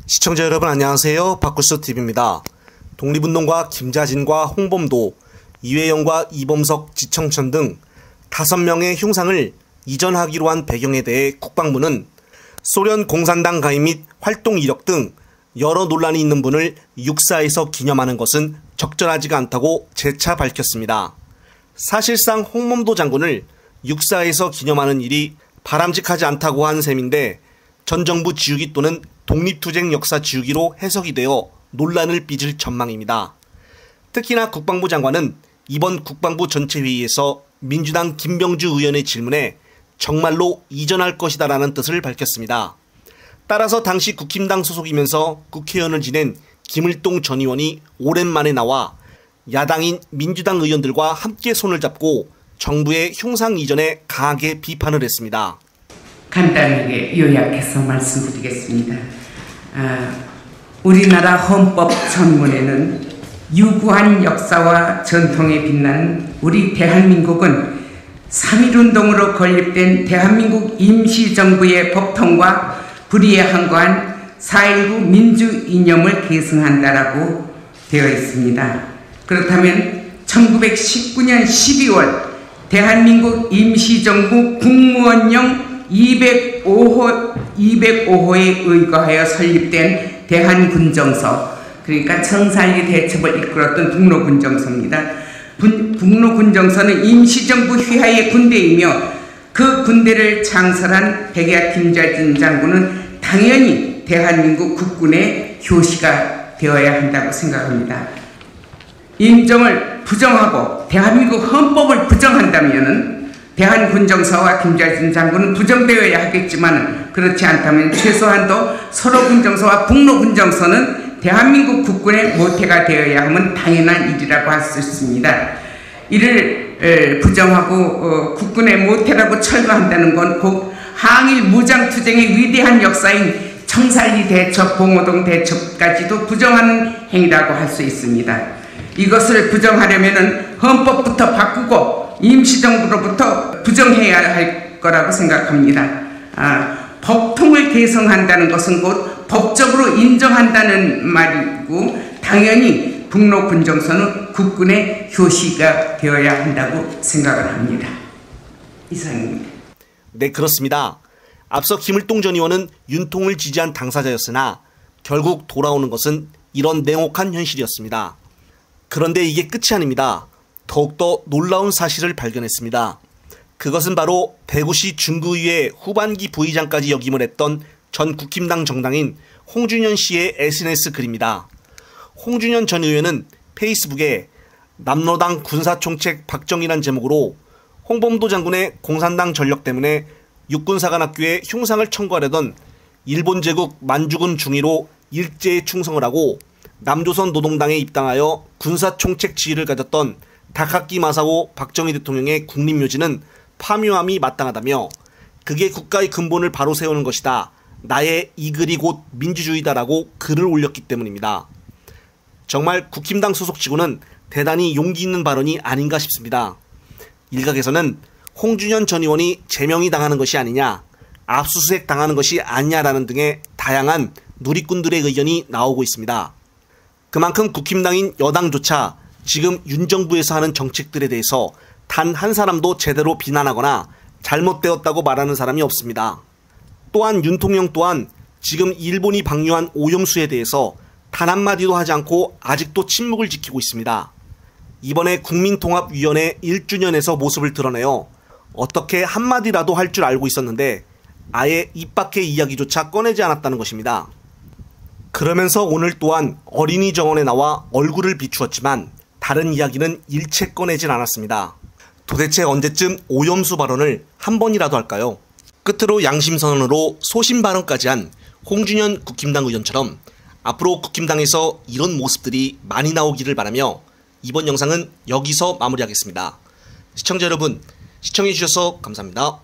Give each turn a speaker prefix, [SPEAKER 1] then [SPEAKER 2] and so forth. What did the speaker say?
[SPEAKER 1] 시청자 여러분 안녕하세요. 박구스TV입니다. 독립운동가 김자진과 홍범도, 이회영과 이범석, 지청천 등 5명의 흉상을 이전하기로 한 배경에 대해 국방부는 소련 공산당 가입 및 활동 이력 등 여러 논란이 있는 분을 육사에서 기념하는 것은 적절하지가 않다고 재차 밝혔습니다. 사실상 홍범도 장군을 육사에서 기념하는 일이 바람직하지 않다고 한 셈인데 전 정부 지우기 또는 독립투쟁 역사 지우기로 해석이 되어 논란을 빚을 전망입니다. 특히나 국방부 장관은 이번 국방부 전체회의에서 민주당 김병주 의원의 질문에 정말로 이전할 것이다라는 뜻을 밝혔습니다. 따라서 당시 국힘당 소속이면서 국회의원을 지낸 김을동 전 의원이 오랜만에 나와 야당인 민주당 의원들과 함께 손을 잡고 정부의 흉상 이전에 강하게 비판을 했습니다.
[SPEAKER 2] 간단하게 요약해서 말씀드리겠습니다. 우리나라 헌법 전문에는 유구한 역사와 전통에 빛나는 우리 대한민국은 3.1운동으로 건립된 대한민국 임시정부의 법통과 불의에 항거한 4.19 민주이념을 계승한다라고 되어 있습니다. 그렇다면 1919년 12월 대한민국 임시정부 국무원령 205호에 의거하여 설립된 대한군정서, 그러니까 청산리 대첩을 이끌었던 북로군정서입니다. 북로군정서는 임시정부 휘하의 군대이며 그 군대를 창설한 백야 김자진 장군은 당연히 대한민국 국군의 효시가 되어야 한다고 생각합니다. 임정을 부정하고 대한민국 헌법을 부정한다면 대한군정서와 김자진 장군은 부정되어야 하겠지만 그렇지 않다면 최소한도 서로군정서와 북로군정서는 대한민국 국군의 모태가 되어야 하면 당연한 일이라고 할 수 있습니다. 이를 부정하고 국군의 모태라고 철거한다는 건 곧 항일 무장투쟁의 위대한 역사인 청산리 대첩, 봉오동 대첩까지도 부정하는 행위라고 할 수 있습니다. 이것을 부정하려면 헌법부터 바꾸고 임시정부로부터 부정해야 할 거라고 생각합니다. 법통을 개성한다는 것은 곧 법적으로 인정한다는 말이고 당연히 북로군정서는 국군의 효시가 되어야 한다고 생각을 합니다. 이상입니다.
[SPEAKER 1] 네, 그렇습니다. 앞서 김을동 전 의원은 윤통을 지지한 당사자였으나 결국 돌아오는 것은 이런 냉혹한 현실이었습니다. 그런데 이게 끝이 아닙니다. 더욱더 놀라운 사실을 발견했습니다. 그것은 바로 대구시 중구의회 후반기 부의장까지 역임을 했던 전 국힘당 정당인 홍준현 씨의 SNS 글입니다. 홍준현 전 의원은 페이스북에 남로당 군사총책 박정희란 제목으로 홍범도 장군의 공산당 전력 때문에 육군사관학교에 흉상을 청구하려던 일본 제국 만주군 중위로 일제에 충성을 하고 남조선 노동당에 입당하여 군사총책 지위를 가졌던 다카키 마사오 박정희 대통령의 국립묘지는 파묘함이 마땅하다며 그게 국가의 근본을 바로 세우는 것이다. 나의 이 글이 곧 민주주의다라고 글을 올렸기 때문입니다. 정말 국힘당 소속치고는 대단히 용기 있는 발언이 아닌가 싶습니다. 일각에서는 홍준현 전 의원이 제명이 당하는 것이 아니냐, 압수수색 당하는 것이 아니냐라는 등의 다양한 누리꾼들의 의견이 나오고 있습니다. 그만큼 국힘당인 여당조차 지금 윤 정부에서 하는 정책들에 대해서 단 한 사람도 제대로 비난하거나 잘못되었다고 말하는 사람이 없습니다. 또한 윤 통령 또한 지금 일본이 방류한 오염수에 대해서 단 한마디도 하지 않고 아직도 침묵을 지키고 있습니다. 이번에 국민통합위원회 1주년에서 모습을 드러내어 어떻게 한마디라도 할 줄 알고 있었는데 아예 입 밖의 이야기조차 꺼내지 않았다는 것입니다. 그러면서 오늘 또한 어린이 정원에 나와 얼굴을 비추었지만 다른 이야기는 일체 꺼내진 않았습니다. 도대체 언제쯤 오염수 발언을 한 번이라도 할까요? 끝으로 양심선언으로 소신 발언까지 한 홍준현 국힘당 의원처럼 앞으로 국힘당에서 이런 모습들이 많이 나오기를 바라며 이번 영상은 여기서 마무리하겠습니다. 시청자 여러분, 시청해주셔서 감사합니다.